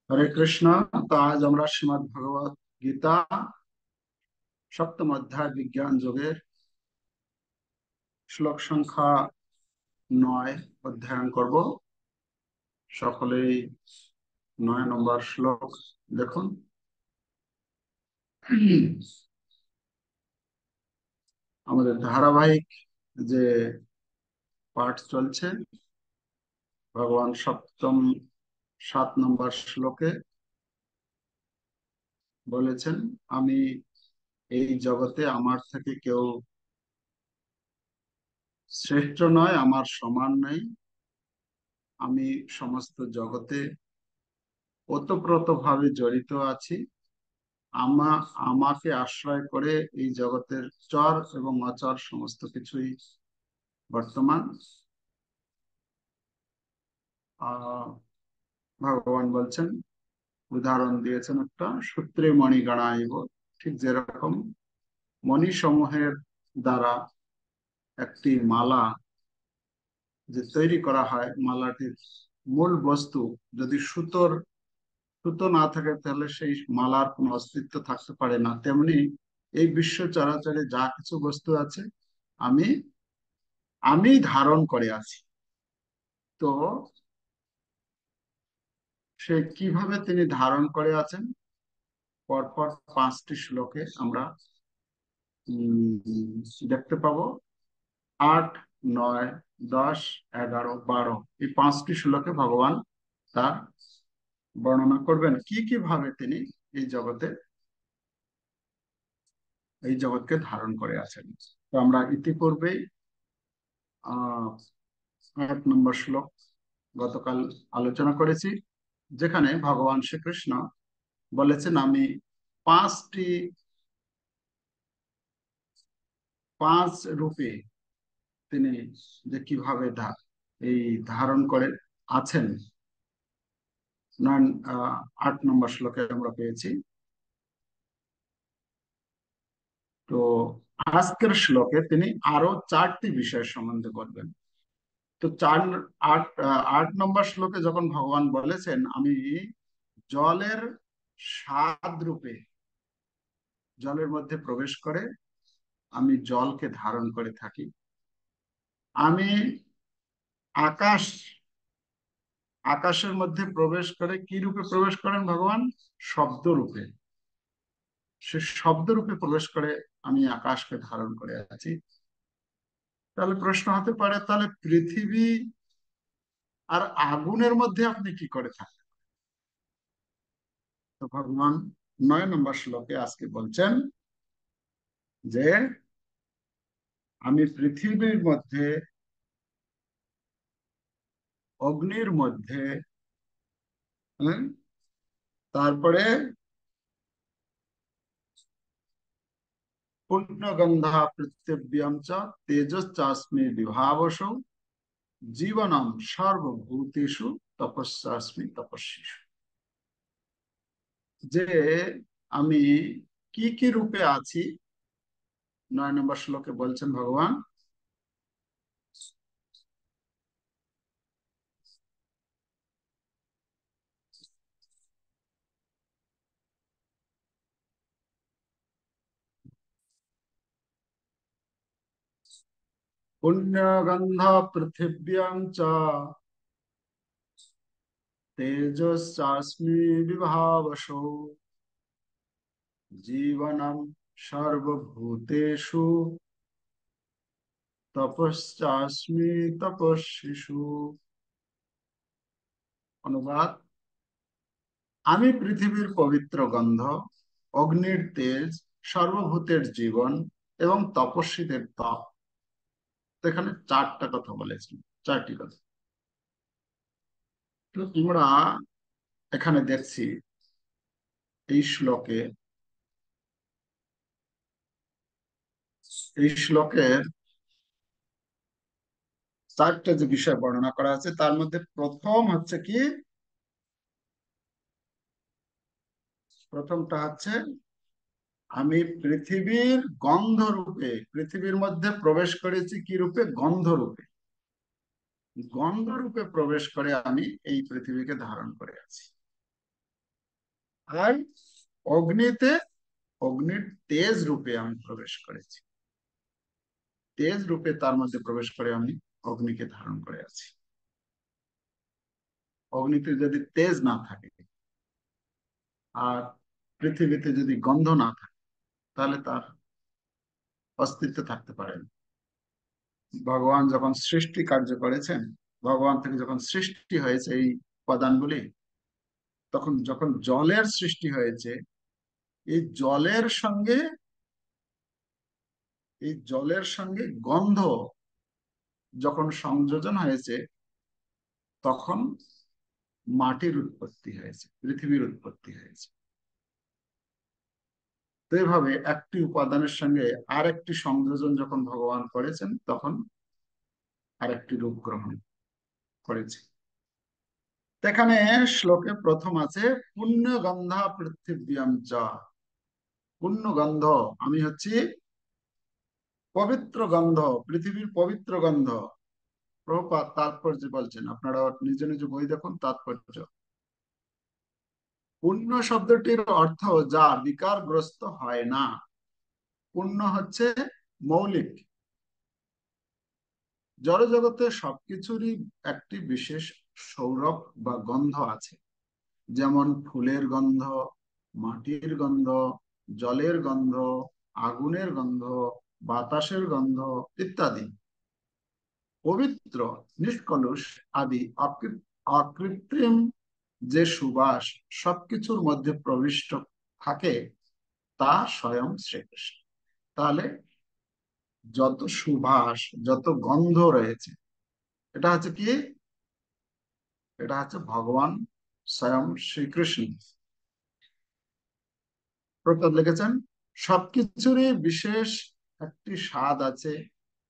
হরে কৃষ্ণ। তো আজ আমরা শ্রীমদ্ ভগবত গীতা সপ্তম অধ্যায় বিজ্ঞান যোগের শ্লোক সংখ্যা 9 অধ্যয়ন করব। সকলেই 9 নম্বর শ্লোক দেখুন। আমাদের ধারাবাহিক যে পাঠ চলছে, ভগবান সপ্তম 7 নম্বর শ্লোকে বলেছেন, আমি এই জগতে আমার থেকে কেউ শ্রেষ্ঠ নয়, আমার সমান নেই। আমি সমস্ত জগতে ওতপ্রোত ভাবে জড়িত আছি। আমাকে আশ্রয় করে এই জগতের চর এবং অচর সমস্ত কিছুই বর্তমান। আহ ভগবান বলছেন, উদাহরণ দিয়েছেন একটা, সূত্রে মণি গণাইব। ঠিক যেরকম মণি সমূহের দ্বারা একটি মালা যে তৈরি করা হয়, মালাটির মূল বস্তু যদি সুতো না থাকে তাহলে সেই মালার কোনো অস্তিত্ব থাকতে পারে না। তেমনি এই বিশ্ব চরাচরে যা কিছু বস্তু আছে, আমি আমি ধারণ করে আছি। তো সে কিভাবে তিনি ধারণ করে আছেন, পরপর 5টি শ্লোকে আমরা দেখতে পাবো। 8, 9, 10, 11, 12 এই 5টি শ্লোকে ভগবান তার বর্ণনা করবেন কি কি ভাবে তিনি এই জগতে এই জগৎকে ধারণ করে আছেন। তো আমরা ইতিপূর্বেই 8 নম্বর শ্লোক গতকাল আলোচনা করেছি, যেখানে ভগবান শ্রীকৃষ্ণ বলেছেন, আমি পাঁচটি পাঁচ রূপে তিনি যে কিভাবে এই ধারণ করে আছেন, 8 নম্বর শ্লোকে আমরা পেয়েছি। তো আজকের শ্লোকে তিনি আরো 4টি বিষয় সম্বন্ধে বলবেন। তো 8 নম্বর শ্লোকে যখন ভগবান বলেছেন, আমি জলের 7 রূপে জলের মধ্যে প্রবেশ করে আমি জলকে ধারণ করে থাকি। আমি আকাশ আকাশের মধ্যে প্রবেশ করে কি রূপে প্রবেশ করেন ভগবান? শব্দ রূপে। সে শব্দ রূপে প্রবেশ করে আমি আকাশকে ধারণ করে আছি। তাহলে প্রশ্ন হতে পারে, তাহলে পৃথিবী আর আগুনের মধ্যে আপনি কি করে থাকেন? তো ভগবান 9 নম্বর শ্লোকে আজকে বলছেন যে, আমি পৃথিবীর মধ্যে, অগ্নির মধ্যে, হ্যাঁ, তারপরে পুণ্যগন্ধা পৃথিব্যাম চ তেজশ্চাস্মি বিভাবসৌ জীবনম সর্বভূতেষু তপস্যাস্মি তপস্বিষু। যে আমি কি কি রূপে আছি, 9 নম্বর শ্লোকে বলছেন ভগবান। পুণ্যগন্ধ পৃথিব্যাং চ তেজশ্চাস্মি বিভাবসৌ জীবনম সর্বভূতেষু তপস্যাস্মি তপস্বিষু। অনুবাদ: আমি পৃথিবীর পবিত্র গন্ধ, অগ্নির তেজ, সর্বভূতের জীবন এবং তপস্বীদের তপ। তো এখানে 4টা কথা বলেছেন, 4টি কথা। তো আমরা এখানে দেখছি এই শ্লোকে, এই শ্লোকের 4টা যে বিষয় বর্ণনা করা আছে, তার মধ্যে প্রথম হচ্ছে কি, প্রথমটা হচ্ছে আমি পৃথিবীর গন্ধ রূপে, পৃথিবীর মধ্যে প্রবেশ করেছি কি রূপে? গন্ধ রূপে। গন্ধ রূপে প্রবেশ করে আমি এই পৃথিবীকে ধারণ করে আছি। আর অগ্নিতে, অগ্নির তেজ রূপে আমি প্রবেশ করেছি, তেজ রূপে তার মধ্যে প্রবেশ করে আমি অগ্নিকে ধারণ করে আছি। অগ্নিতে যদি তেজ না থাকে আর পৃথিবীতে যদি গন্ধ না থাকে, তাহলে তার অস্তিত্ব থাকতে পারে না। ভগবান যখন সৃষ্টি কার্য করেছেন, ভগবান থেকে যখন সৃষ্টি হয়েছে এই উপাদানগুলি, তখন যখন জলের সৃষ্টি হয়েছে, এই জলের সঙ্গে, এই জলের সঙ্গে গন্ধ যখন সংযোজন হয়েছে, তখন মাটির উৎপত্তি হয়েছে, পৃথিবীর উৎপত্তি হয়েছে। তো এইভাবে একটি উপাদানের সঙ্গে আরেকটি সংযোজন যখন ভগবান করেছেন, তখন আরেকটি রূপ গ্রহণ করেছে। তো এখানে শ্লোকে প্রথম আছে পুণ্য গন্ধা পৃথিব্যাম চ। পুণ্য গন্ধ, আমি হচ্ছি পবিত্র গন্ধ, পৃথিবীর পবিত্র গন্ধ। প্রভুপাদ তাৎপর্য বলছেন, আপনারা নিজ নিজ বই দেখুন তাৎপর্য। পুণ্য শব্দটির অর্থ যা বিকারগ্রস্ত হয় না। পুণ্য হচ্ছে মৌলিক। জড়জগতে সবকিছুরই একটি বিশেষ সৌরভ বা গন্ধ আছে। যেমন ফুলের গন্ধ, মাটির গন্ধ, জলের গন্ধ, আগুনের গন্ধ, বাতাসের গন্ধ ইত্যাদি। পবিত্র, নিষ্কলুষ আদি অকৃত্রিম যে সুবাস সবকিছুর মধ্যে প্রবিষ্ট থাকে, তা স্বয়ং শ্রীকৃষ্ণ। তাহলে যত সুবাস, যত গন্ধ রয়েছে, এটা হচ্ছে কি? এটা হচ্ছে ভগবান স্বয়ং শ্রীকৃষ্ণ। প্রভুপাদ লিখেছেন সবকিছুরই বিশেষ একটি স্বাদ আছে,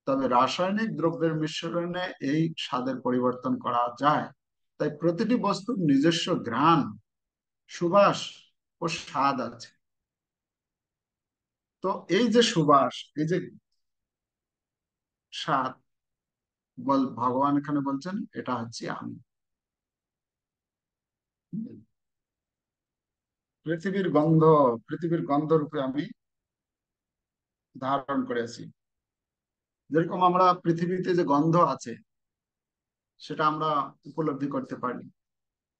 তবে রাসায়নিক দ্রব্যের মিশ্রণে এই স্বাদের পরিবর্তন করা যায়। তাই প্রতিটি বস্তুর নিজস্ব ঘ্রাণ, সুবাস ও স্বাদ আছে। তো এই যে সুবাস, এই যে স্বাদ, ভগবান এখানে বলছেন এটা হচ্ছে আমি। পৃথিবীর গন্ধ, পৃথিবীর গন্ধ রূপে আমি ধারণ করেছি। যেরকম আমরা পৃথিবীতে যে গন্ধ আছে, সেটা আমরা উপলব্ধি করতে পারি।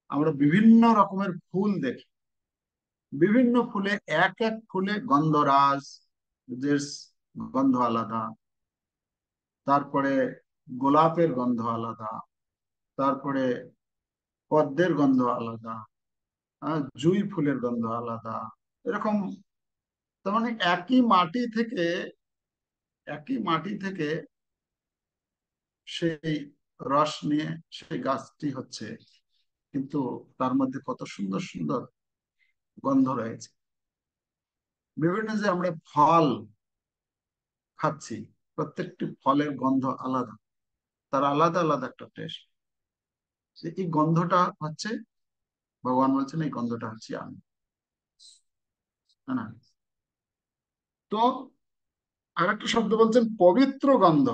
আমরা বিভিন্ন রকমের ফুল দেখি, বিভিন্ন ফুলে এক এক ফুলে গন্ধরাজ, যে গন্ধ আলাদা, তারপরে গোলাপের গন্ধ আলাদা, তারপরে পদ্মের গন্ধ আলাদা, জুঁই ফুলের গন্ধ আলাদা, এরকম। তার মানে একই মাটি থেকে সেই রস নিয়ে সেই গাছটি হচ্ছে, কিন্তু তার মধ্যে কত সুন্দর সুন্দর গন্ধ রয়েছে। বিভিন্ন যে আমরা ফল খাচ্ছি, প্রত্যেকটি ফলের গন্ধ আলাদা, তার আলাদা আলাদা একটা টেস্ট। এই গন্ধটা হচ্ছে, ভগবান বলছেন এই গন্ধটা হচ্ছে আমি, তাই না? তো আরেকটা শব্দ বলছেন পবিত্র গন্ধ।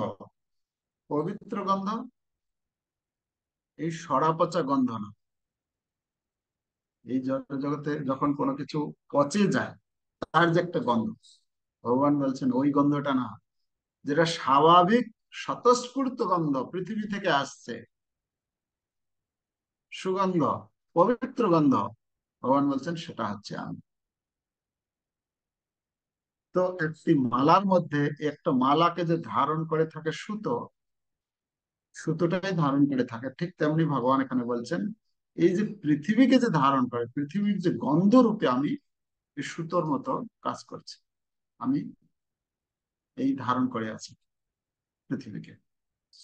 পবিত্র গন্ধ এই সরা পচা গন্ধ না। এই জগতে যখন কোনো কিছু পচে যায়, তার যে একটা গন্ধ, ভগবান বলছেন ওই গন্ধটা না, যেটা স্বাভাবিক স্বতঃস্ফূর্ত গন্ধ পৃথিবী থেকে আসছে, সুগন্ধ, পবিত্র গন্ধ, ভগবান বলছেন সেটা হচ্ছে আমি। তো একটি মালার মধ্যে, একটা মালাকে যে ধারণ করে থাকে সুতো, সুতোটাই ধারণ করে থাকে, ঠিক তেমনি ভগবান এখানে বলছেন এই যে পৃথিবীকে যে ধারণ করে, পৃথিবীর যে গন্ধ রূপে আমি এই সুতোর মতো কাজ করছি। আমি এই ধারণ করে আছি পৃথিবীকে,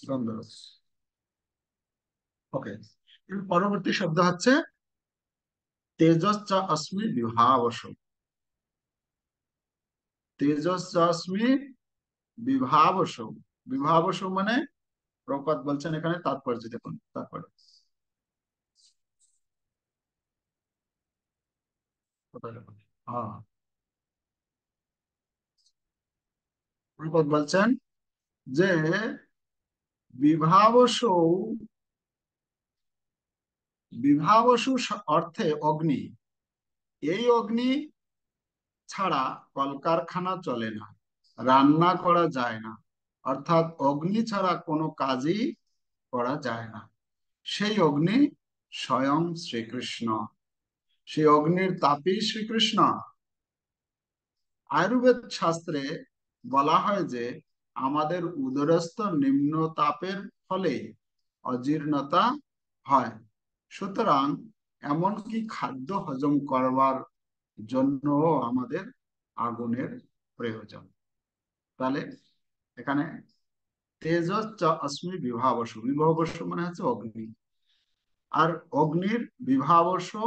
গন্ধ রূপে। ওকে, পরবর্তী শব্দ হচ্ছে তেজশ্চ অস্মি বিভাবস। তেজশ্চ অস্মি বিভাবস। বিভাবস মানে, প্রপাত বলছেন এখানে তাৎপর্য দেখুন, তারপরে হ্যাঁ, প্রপাত বলছেন যে বিভাবসৌ, বিভাবসু অর্থে অগ্নি, এই অগ্নি ছাড়া কলকারখানা চলে না, রান্না করা যায় না, অর্থাৎ অগ্নি ছাড়া কোনো কাজই করা যায় না। সেই অগ্নি স্বয়ং শ্রীকৃষ্ণ, সেই অগ্নির তাপই শ্রীকৃষ্ণ। আয়ুর্বেদ শাস্ত্রে বলা হয় যে আমাদের উদরস্থ নিম্ন তাপের ফলে অজীর্ণতা হয়। সুতরাং এমনকি খাদ্য হজম করবার জন্য আমাদের আগুনের প্রয়োজন। তাহলে এখানে তেজশ্চ অস্মি বিভাবসু, বিভাবসু মানে হচ্ছে অগ্নি। আর অগ্নির বিভাবসু,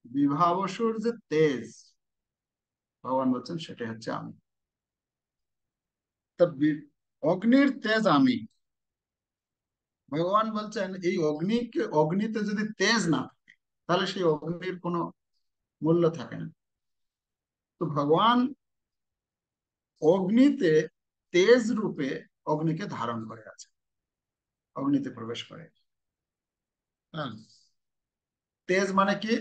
বিভাবসুর যে তেজ, ভগবান বলছেন সেটা হচ্ছে আমি। তা অগ্নির তেজ আমি। ভগবান বলছেন এই অগ্নিকে, অগ্নিতে যদি তেজ না থাকে তাহলে সেই অগ্নির কোনো মূল্য থাকে না। তো ভগবান অগ্নিতে তেজ রূপে অগ্নিকে ধারণ করে আছে, অগ্নিতে প্রবেশ করে। হ্যাঁ, তেজ মানে কি?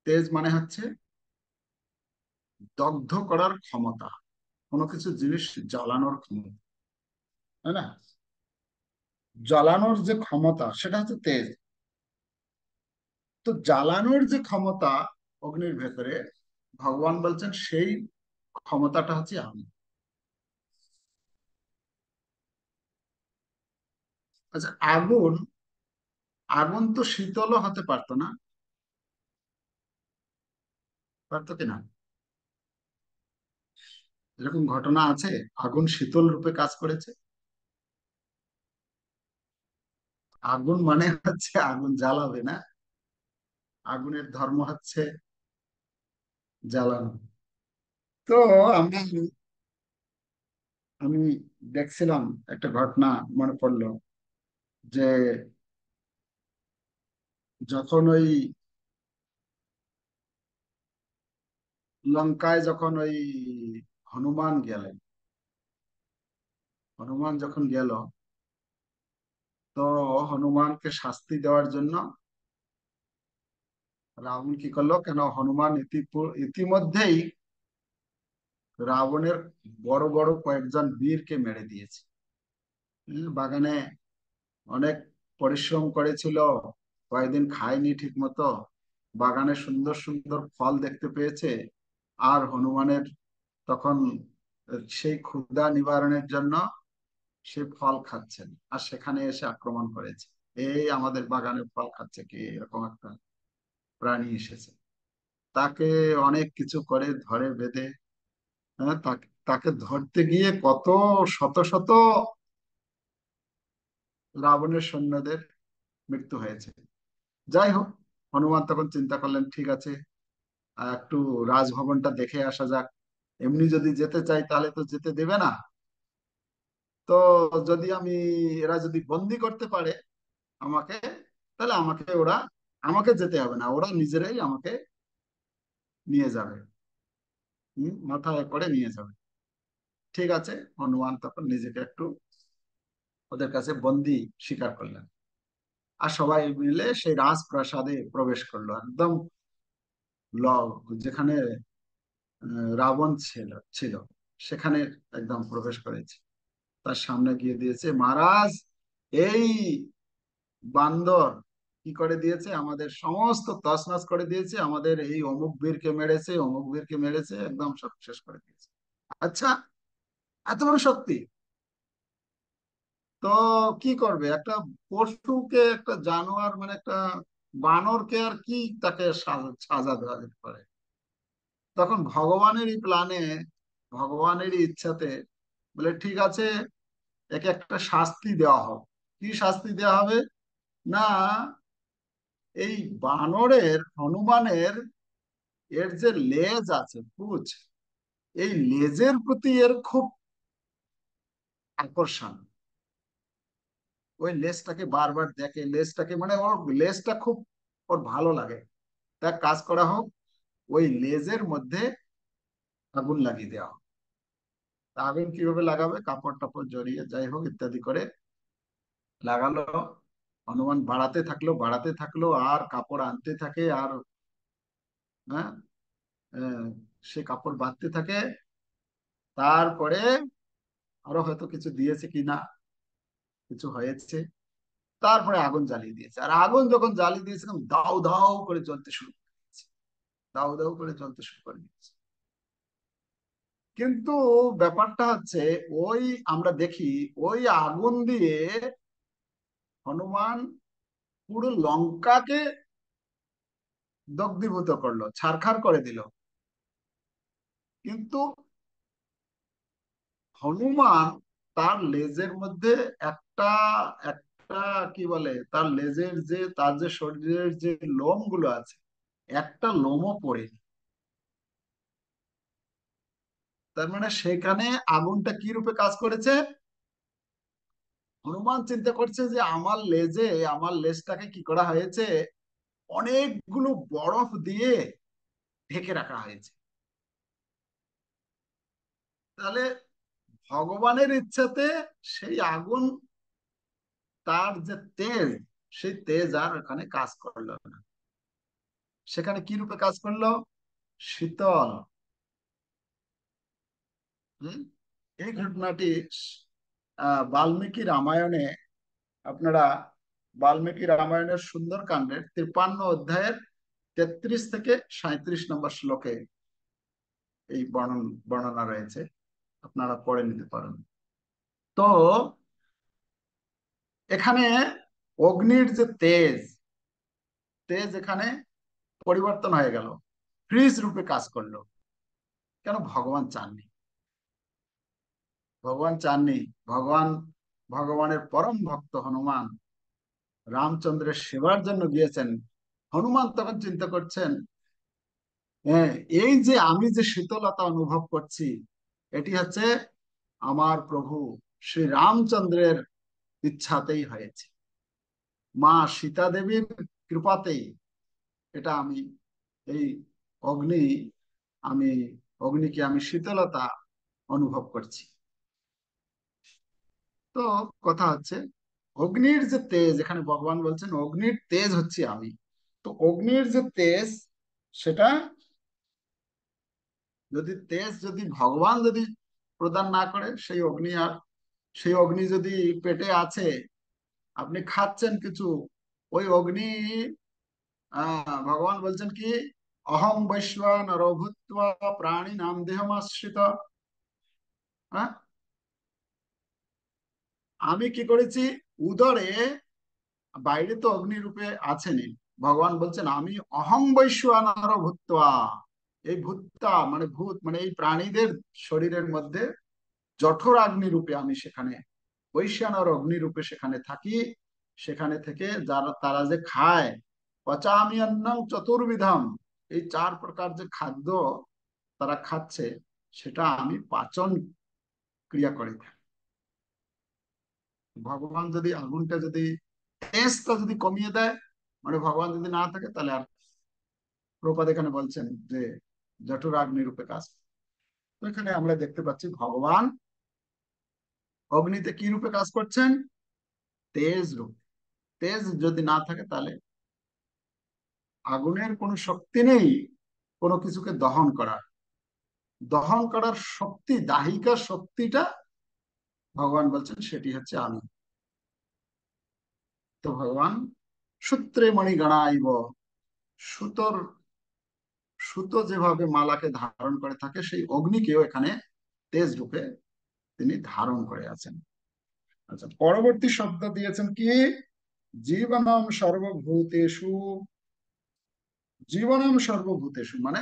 তেজ মানে হচ্ছে দগ্ধ করার ক্ষমতা, কোনো কিছু জিনিস জ্বালানোর ক্ষমতা, তাই না? জ্বালানোর যে ক্ষমতা সেটা হচ্ছে তেজ। তো জ্বালানোর যে ক্ষমতা অগ্নির ভেতরে, ভগবান বলছেন সেই ক্ষমতাটা হচ্ছে আমি। আচ্ছা, আগুন, আগুন তো শীতলও হতে পারতো না, পারতো কিনা? এরকম ঘটনা আছে আগুন শীতল রূপে কাজ করেছে? আগুন মানে হচ্ছে আগুন জ্বালাবে না, আগুনের ধর্ম হচ্ছে জ্বালানো। তো আমি আমি দেখছিলাম একটা ঘটনা, মনে পড়লো যে যখন ওই লঙ্কায় যখন ওই হনুমান গেলেন, হনুমান যখন গেল, তো হনুমানকে শাস্তি দেওয়ার জন্য রাবণ কি করলো, কেন হনুমান ইতিমধ্যেই রাবণের বড় বড় কয়েকজন বীরকে মেরে দিয়েছে। বাগানে অনেক পরিশ্রম করেছিল, কয়েকদিন খায়নি ঠিক মতো, বাগানে সুন্দর সুন্দর ফল দেখতে পেয়েছে, আর হনুমানের তখন সেই ক্ষুধা নিবারণের জন্য সে ফল খাচ্ছেন, আর সেখানে এসে আক্রমণ করেছে। এই আমাদের বাগানে ফল খাচ্ছে কি, এরকম একটা প্রাণী এসেছে। তাকে অনেক কিছু করে ধরে বেঁধে, হ্যাঁ, তাকে তাকে ধরতে গিয়ে কত শত শত রাবণের সৈন্যদের মৃত্যু হয়েছে। যাই হোক, হনুমান তখন চিন্তা করলেন, ঠিক আছে, একটু রাজভবনটা দেখে আসা যাক। এমনি যদি যেতে চাই তাহলে তো যেতে দেবে না। তো যদি আমি, এরা যদি বন্দি করতে পারে আমাকে, তাহলে আমাকে ওরা, আমাকে যেতে হবে না, ওরা নিজেরাই আমাকে নিয়ে যাবে, মাথায় করে নিয়ে যাবে। ঠিক আছে, হনুমান তখন নিজেকে একটু ওদের কাছে বন্দি স্বীকার করলেন, আর সবাই মিলে সেই রাজপ্রাসাদে প্রবেশ করলো, একদম যেখানে রাবণ ছিল ছিল সেখানে একদম প্রবেশ করেছে। তার সামনে গিয়ে দিয়েছে, মহারাজ, এই বান্দর কি করে দিয়েছে, আমাদের সমস্ত তছনছ করে দিয়েছে, আমাদের এই অমুক বীরকে মেরেছে, অমুক বীরকে মেরেছে, একদম সব শেষ করে দিয়েছে। আচ্ছা, এত বড় শক্তি! তো কি করবে একটা পশুকে, একটা জানোয়ার মানে একটা বানরকে, আর কি তাকে সাজা দেওয়া যেতে পারে? তখন ভগবানেরই প্ল্যানে, ভগবানেরই ইচ্ছাতে বলে, ঠিক আছে, একে একটা শাস্তি দেওয়া হবে। কি শাস্তি দেওয়া হবে? না, এই বানরের, হনুমানের, এর যে লেজ আছে, পুঁছ, এই লেজের প্রতি এর খুব আকর্ষণ। ওই লেজটাকে বারবার দেখে, লেজটাকে মানে ওর লেজটা খুব ওর ভালো লাগে। তা কাজ করা হোক, ওই লেজের মধ্যে আগুন লাগিয়ে দেওয়া হোক। তা আগুন কিভাবে লাগাবে, কাপড় টাপড় জড়িয়ে যাই হোক ইত্যাদি করে লাগালো। হনুমান বাড়াতে থাকলো, বাড়াতে থাকলো, আর কাপড় আনতে থাকে, আর হ্যাঁ, সে কাপড় বাঁধতে থাকে। তারপরে আরো হয়তো কিছু দিয়েছে কিনা, কিছু হয়েছে। তারপরে আগুন জ্বালিয়ে দিয়েছে, আর আগুন যখন জ্বালিয়ে দিয়েছে তখন দাউ দাউ করে জ্বলতে শুরু করে দিয়েছে, দাউ দাউ করে জ্বলতে শুরু করে দিয়েছে। কিন্তু ব্যাপারটা হচ্ছে, ওই আমরা দেখি ওই আগুন দিয়ে হনুমান পুরো লঙ্কাকে দগ্ধীভূত করলো, ছারখার করে দিল। কিন্তু হনুমান তার লেজের মধ্যে একটা একটা কি বলে, তার লেজের যে, তার যে শরীরের যে লোম গুলো আছে, একটা লোমও পড়েনি। তার মানে সেখানে আগুনটা কি রূপে কাজ করেছে? হনুমান চিন্তা করছে যে আমার লেজে, আমার লেজটাকে কি করা হয়েছে, অনেকগুলো বরফ দিয়ে ঢেকে রাখা হয়েছে। তাহলে ভগবানের ইচ্ছাতে সেই আগুন, তার যে তেজ, সেই তেজ আর ওখানে কাজ করলো না। সেখানে কি রূপে কাজ করলো? শীতল। হুম? এই ঘটনাটি বাল্মীকি রামায়ণে, আপনারা বাল্মীকি রামায়ণের সুন্দরকাণ্ডের 53 অধ্যায়ের 33 থেকে 37 নম্বর শ্লোকে এই বর্ণনা রয়েছে, আপনারা পড়ে নিতে পারেন। তো এখানে অগ্নির যে তেজ, তেজ এখানে পরিবর্তন হয়ে গেল, ফ্রিজ রূপে কাজ করলো। কেন? ভগবান চাননি। ভগবান চাননি। ভগবান, ভগবানের পরম ভক্ত হনুমান রামচন্দ্রের সেবার জন্য গিয়েছেন। হনুমান তখন চিন্তা করছেন, হ্যাঁ, এই যে আমি যে শীতলতা অনুভব করছি, এটি হচ্ছে আমার প্রভু শ্রী রামচন্দ্রের ইচ্ছাতেই হয়েছে, মা সীতা দেবীর কৃপাতেই এটা আমি, এই অগ্নি, আমি অগ্নিকে আমি শীতলতা অনুভব করছি। তো কথা হচ্ছে, অগ্নির যে তেজ, এখানে ভগবান বলছেন অগ্নির তেজ হচ্ছে আমি। তো অগ্নির যে তেজ, সেটা যদি তেজ যদি ভগবান যদি প্রদান না করে, সেই অগ্নি আর, সেই অগ্নি যদি পেটে আছে, আপনি খাচ্ছেন কিছু, ওই অগ্নি, ভগবান বলছেন কি, অহং বৈশ্বানরো ভূত্বা প্রাণী নাম দেহমাশ্রিত। হ্যাঁ, আমি কি করেছি, উদরে, বাইরে তো অগ্নিরূপে আছেনই, ভগবান বলছেন আমি অহং বৈশ্বানর ভূত্বা, এই ভূতটা মানে ভূত মানে এই প্রাণীদের শরীরের মধ্যে জঠর অগ্নি রূপে আমি সেখানে, বৈশ্বানর অগ্নি রূপে সেখানে থাকি। সেখানে থেকে যারা, তারা যে খায়, পচামি অন্নং চতুর্বিধম, এই 4 প্রকার যে খাদ্য তারা খাচ্ছে, সেটা আমি পাচন ক্রিয়া করে থাকি। ভগবান যদি আগুনটা যদি, তেজটা যদি কমিয়ে দেয়, মানে ভগবান যদি না থাকে, তাহলে আর, প্রপাত এখানে বলছেন যে জঠরাগ্নি রূপে কাজ। তো এখানে আমরা দেখতে পাচ্ছি ভগবান অগ্নিতে কি রূপে কাজ করছেন? তেজ রূপ। তেজ যদি না থাকে, তাহলে আগুনের কোনো শক্তি নেই কোনো কিছুকে দহন করার। দহন করার শক্তি, দাহিকা শক্তিটা ভগবান বলছেন সেটি হচ্ছে আমি। তো ভগবান সূত্রে মণিগণাইব, সুতোর, সুতো যেভাবে মালাকে ধারণ করে থাকে, সেই অগ্নিকেও এখানে তেজ রূপে তিনি ধারণ করে আছেন। আচ্ছা, পরবর্তী শব্দ দিয়েছেন কি, জীবনম সর্বভূতেষু। জীবনম সর্বভূতেষু মানে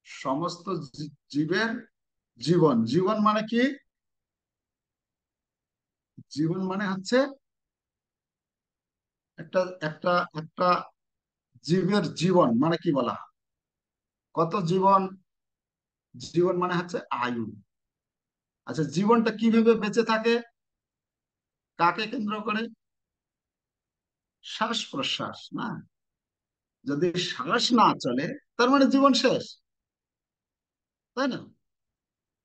সমস্ত জীবের জীবন। জীবন মানে কি? জীবন মানে হচ্ছে একটা একটা একটা জীবের জীবন মানে কি বলা হয়? কত জীবন? জীবন মানে হচ্ছে আয়ু। আচ্ছা, জীবনটা কিভাবে বেঁচে থাকে? কাকে কেন্দ্র করে? শ্বাস প্রশ্বাস, না? যদি শ্বাস না চলে, তার মানে জীবন শেষ, তাই না?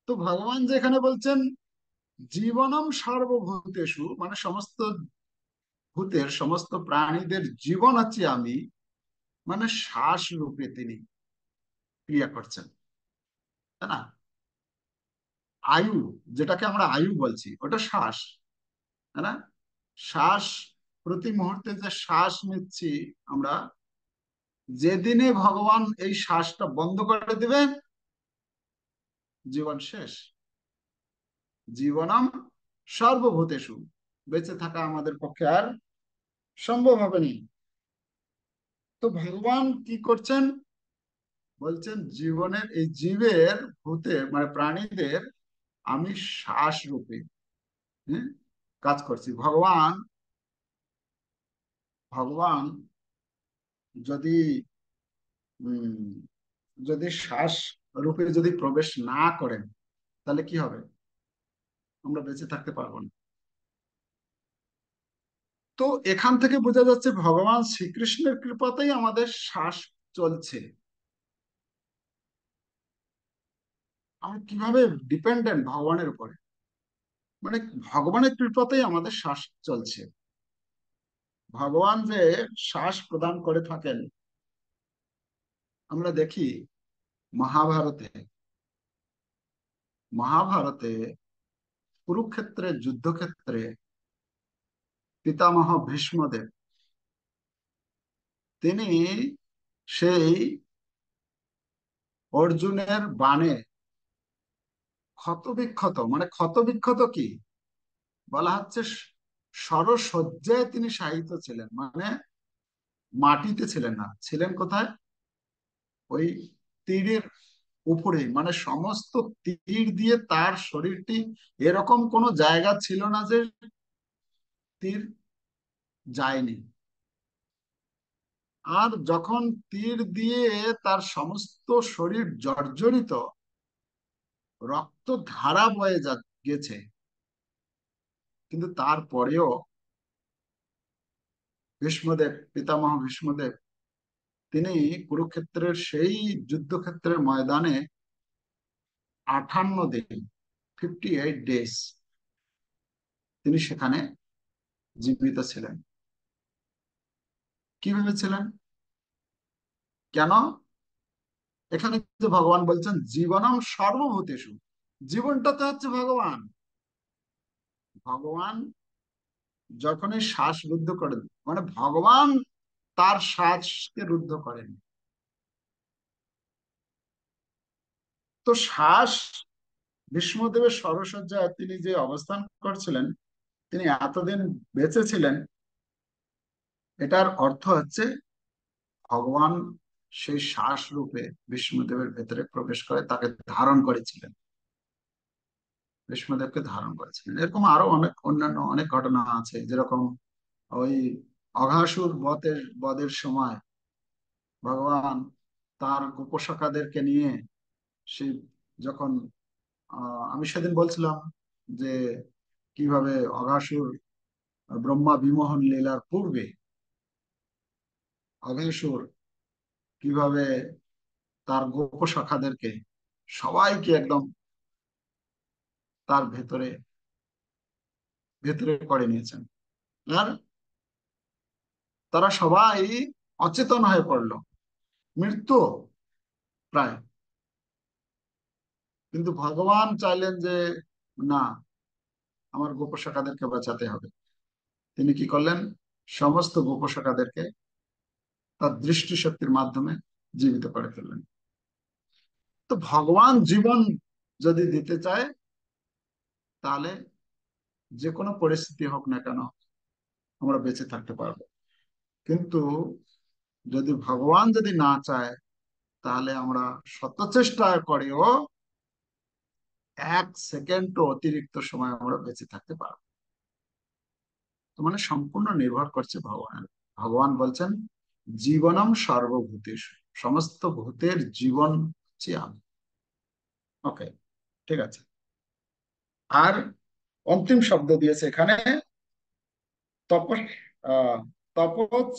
তো ভগবান যেখানে বলছেন জীবনম সর্বভূতেষু, মানে সমস্ত ভূতের, সমস্ত প্রাণীদের জীবন হচ্ছে আমি, মানে শ্বাস রূপে তিনি ক্রিয়া করছেন, তাই না? আয়ু, যেটাকে আমরা আয়ু বলছি, ওটা শ্বাস, তাই না? শ্বাস, প্রতি মুহূর্তে যে শ্বাস নিচ্ছি আমরা, যেদিনে ভগবান এই শ্বাসটা বন্ধ করে দিবেন, জীবন শেষ। জীবনম সর্বভূতেষু, বেঁচে থাকা আমাদের পক্ষে আর সম্ভব হবে না। তো ভগবান কি করছেন? বলছেন জীবনের এই জীবের, ভূতের মানে প্রাণীদের আমি শ্বাস রূপে, হ্যাঁ, কাজ করছি। ভগবান, ভগবান যদি উম যদি শ্বাস রূপে যদি প্রবেশ না করেন, তাহলে কি হবে? আমরা বেঁচে থাকতে পারবো না। তো এখান থেকে বোঝা যাচ্ছে ভগবান শ্রীকৃষ্ণের কৃপাতেই আমাদের শ্বাস চলছে। আমরা কিভাবে ডিপেন্ডেন্ট ভগবানের উপরে, মানে ভগবানের কৃপাতেই আমাদের শ্বাস চলছে। ভগবান যে শ্বাস প্রদান করে থাকেন, আমরা দেখি মহাভারতে, মহাভারতে কুরুক্ষেত্রের যুদ্ধক্ষেত্রে পিতামহ ভীষ্মদেব, তিনি সেই অর্জুনের বাণে ক্ষতবিক্ষত, মানে ক্ষতবিক্ষত কি বলা হচ্ছে, সরসজ্জায় তিনি শায়িত ছিলেন, মানে মাটিতে ছিলেন না, ছিলেন কোথায়? ওই তীরের উপরে, মানে সমস্ত তীর দিয়ে তার শরীরটি, এরকম কোনো জায়গা ছিল না যে তীর যায়নি। আর যখন তীর দিয়ে তার সমস্ত শরীর জর্জরিত, রক্ত ধারা বয়ে গেছে, কিন্তু তারপরেও ভীষ্মদেব, পিতামহ ভীষ্মদেব, তিনি কুরুক্ষেত্রের সেই যুদ্ধক্ষেত্রের ময়দানে 58 দিন, 58 ডেজ তিনি সেখানে জীবিত ছিলেন। কি ভেবেছিলেন? কেন? এখানে যে ভগবান বলছেন জীবনম সর্বভূতেষু, জীবনটা তো হচ্ছে ভগবান। ভগবান যখনই শ্বাস রুদ্ধ করেন, মানে ভগবান তার শ্বাসকে রুদ্ধ করেন। তো শ্বাস, ভীষ্মদেবের সরসজ্জায় তিনি যে অবস্থান করছিলেন, তিনি এতদিন বেঁচে ছিলেন, এটার অর্থ হচ্ছে ভগবান সেই শ্বাস রূপে ভীষ্মদেবের ভেতরে প্রবেশ করে তাকে ধারণ করেছিলেন, ভীষ্মদেবকে ধারণ করেছিলেন। এরকম আরো অনেক অন্যান্য অনেক ঘটনা আছে, যেরকম ওই অঘাসুর বধের সময় ভগবান তার উপসখাদেরকে নিয়ে, সেই যখন আমি সেদিন বলছিলাম যে কিভাবে অঘাসুর ব্রহ্মা বিমোহন লীলার পূর্বে অঘাসুর কিভাবে তার গোপসখাদেরকে সবাইকে একদম তার ভেতরে ভেতরে করে নিয়েছেন, আর তারা সবাই অচেতন হয়ে পড়লো, মৃত্যু প্রায়। কিন্তু ভগবান চাইলেন যে না, আমার গোপসখাদেরকে বাঁচাতে হবে। তিনি কি করলেন? সমস্ত গোপসখাদেরকে তার দৃষ্টি শক্তির মাধ্যমে জীবিত করে ফেললেন। তো ভগবান জীবন যদি দিতে চায়, তাহলে যে কোনো পরিস্থিতি হোক না কেন আমরা বেঁচে থাকতে পারবো। কিন্তু যদি ভগবান যদি না চায়, তাহলে আমরা শত চেষ্টা করেও 1 সেকেন্ড অতিরিক্ত সময় আমরা বেঁচে থাকতে পারবো। তো মানে সম্পূর্ণ নির্ভর করছে ভগবানের। ভগবান বলছেন জীবনম সর্বভূতেষু, সমস্ত ভূতের জীবন হচ্ছে আমি। ওকে, ঠিক আছে। আর অন্তিম শব্দ দিয়েছে এখানে, তপ আহ তপচ,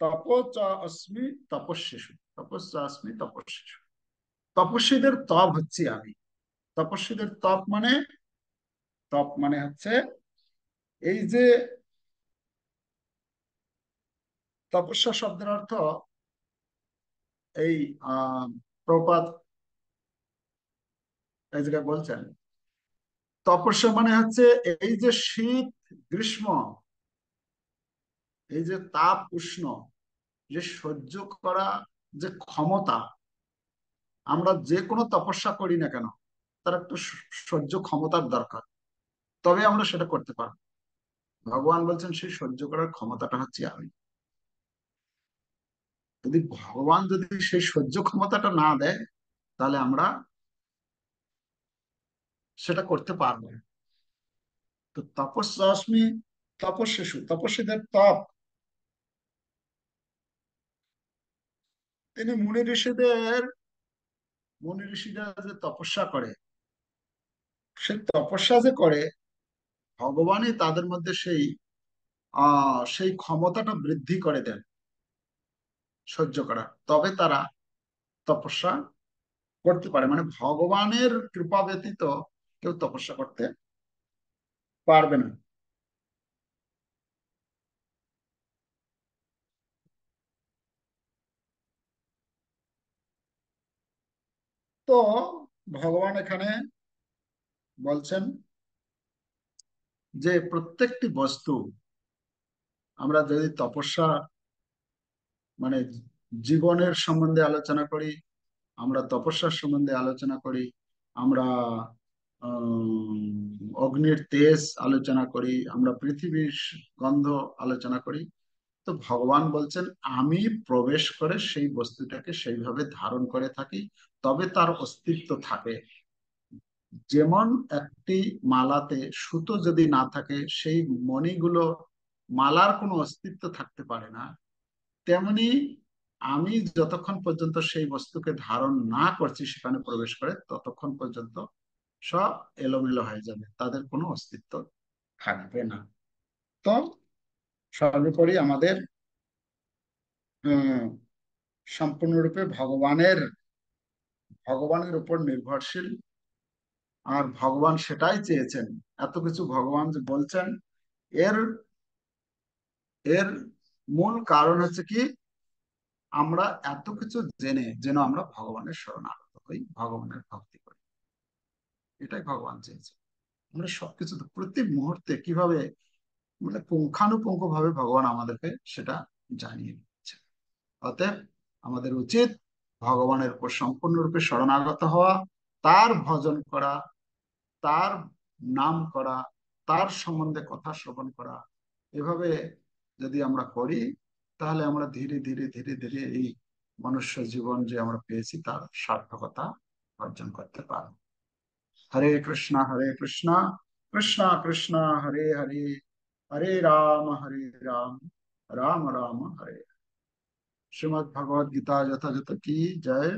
তপচ অস্মি তপস্বিষু, তপস্য অস্মি তপস্বিষু। তপস্বীদের তপ হচ্ছে আমি। তপস্বীদের তপ মানে, তপ মানে হচ্ছে এই যে, তপস্যা শব্দের অর্থ এই প্রপাত এই জায়গায় বলছেন তপস্যা মানে হচ্ছে এই যে শীত গ্রীষ্ম, এই যে তাপ উষ্ণ, যে সহ্য করা যে ক্ষমতা, আমরা যে কোনো তপস্যা করি না কেন তার একটু সহ্য ক্ষমতার দরকার, তবে আমরা সেটা করতে পারবো। ভগবান বলছেন সেই সহ্য করার ক্ষমতাটা হচ্ছে আমি। যদি ভগবান যদি সেই সহ্য ক্ষমতাটা না দেয় তাহলে আমরা সেটা করতে পারবো না। তো তপস্যাস্মি তপস্যাসু, তপস্বীদের তপ, তিনি মুনি ঋষিরা যে তপস্যা করে, সেই তপস্যা যে করে ভগবানই তাদের মধ্যে সেই ক্ষমতাটা বৃদ্ধি করে দেন সহ্য করা, তবে তারা তপস্যা করতে পারে। মানে ভগবানের কৃপা ব্যতীত কেউ তপস্যা করতে পারবে না। তো ভগবান এখানে বলছেন যে প্রত্যেকটি বস্তু, আমরা যদি তপস্যা মানে জীবনের সম্বন্ধে আলোচনা করি, আমরা তপস্যার সম্বন্ধে আলোচনা করি, আমরা অগ্নির তেজ আলোচনা করি, আমরা পৃথিবীর গন্ধ আলোচনা করি, তো ভগবান বলছেন আমি প্রবেশ করে সেই বস্তুটাকে সেইভাবে ধারণ করে থাকি, তবে তার অস্তিত্ব থাকে। যেমন একটি মালাতে সুতো যদি না থাকে সেই মণিগুলো, মালার কোনো অস্তিত্ব থাকতে পারে না, তেমনি আমি যতক্ষণ পর্যন্ত সেই বস্তুকে ধারণ না করছি সেখানে প্রবেশ করে, ততক্ষণ পর্যন্ত সব এলোমেলো হয়ে যাবে, তাদের কোনো অস্তিত্ব থাকবে না। তো সর্বোপরি আমাদের আহ, সম্পূর্ণরূপে ভগবানের উপর নির্ভরশীল। আর ভগবান সেটাই চেয়েছেন, এত কিছু ভগবান যে বলছেন, এর এর মূল কারণ হচ্ছে কি, আমরা এত কিছু জেনে যেন আমরা ভগবানের শরণাগত হই, ভগবানের ভক্তি করি, এটাই ভগবান চেয়েছেন। আমরা সবকিছু প্রতি মুহূর্তে কিভাবে, মানে পুঙ্খানুপুঙ্খ ভাবে ভগবান আমাদেরকে সেটা জানিয়ে দিচ্ছে। অতএব আমাদের উচিত ভগবানের উপর সম্পূর্ণরূপে শরণাগত হওয়া, তার ভজন করা, তার নাম করা, তার সম্বন্ধে কথা শ্রবণ করা। এভাবে যদি আমরা করি তাহলে আমরা ধীরে ধীরে ধীরে ধীরে এই মনুষ্য জীবন যে আমরা পেয়েছি তার সার্থকতা অর্জন করতে পারব। হরে কৃষ্ণ কৃষ্ণ কৃষ্ণ হরে হরে, হরে রাম রাম রাম হরে। श्रीमद् भगवद गीता यथायथ की जय।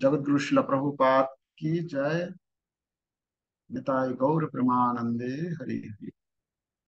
जगत गुरु शिला प्रभुपाद की जय। निताय गौर प्रेमानंदे हरि हरि।